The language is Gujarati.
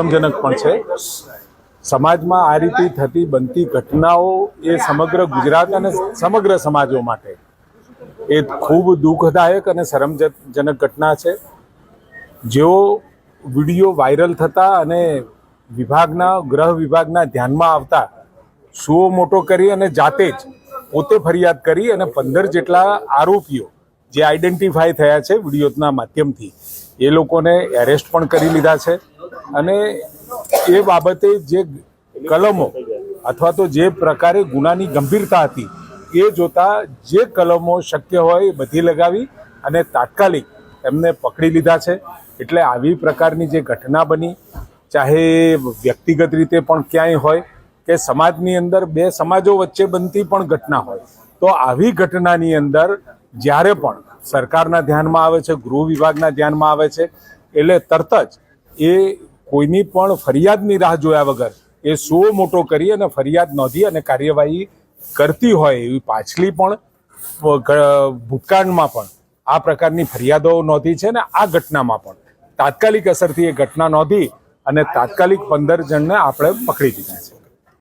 શરમજનક પણ છે। સમાજમાં આ રીતે થતી બનતી ઘટનાઓ એ સમગ્ર ગુજરાત અને સમગ્ર સમાજો માટે એ ખૂબ દુઃખદાયક અને શરમજનક ઘટના છે। જેઓ વિડીયો વાયરલ થતા અને ગૃહ વિભાગના ધ્યાનમાં આવતા સુઓ મોટો કરી અને જાતે જ પોતે ફરિયાદ કરી અને 15 જેટલા આરોપીઓ જે આઈડેન્ટિફાય થયા છે વિડીયોના માધ્યમથી એ લોકોને એરેસ્ટ પણ કરી લીધા છે। અને એ બાબતે જે કલમો અથવા તો જે પ્રકારે ગુનાની ગંભીરતા હતી એ જોતા જે કલમો શક્ય હોય એ બધી લગાવી અને તાત્કાલિક એમને પકડી લીધા છે। એટલે આવી પ્રકારની જે ઘટના બની, ચાહે વ્યક્તિગત રીતે પણ ક્યાંય હોય કે સમાજની અંદર બે સમાજો વચ્ચે બનતી પણ ઘટના હોય, તો આવી ઘટનાની અંદર જ્યારે પણ સરકારના ધ્યાનમાં આવે છે, ગૃહ વિભાગના ધ્યાનમાં આવે છે, એટલે તરત જ એ કોઈની પણ ફરિયાદની રાહ જોયા વગર એ સુઓ મોટો કરી અને ફરિયાદ નોંધી અને કાર્યવાહી કરતી હોય એવી પાછલી પણ ભૂતકાળમાં પણ આ પ્રકારની ફરિયાદો નોંધી છે ને આ ઘટનામાં પણ તાત્કાલિક અસરથી એ ઘટના નોંધી અને તાત્કાલિક 15 જણને આપણે પકડી લીધા છે।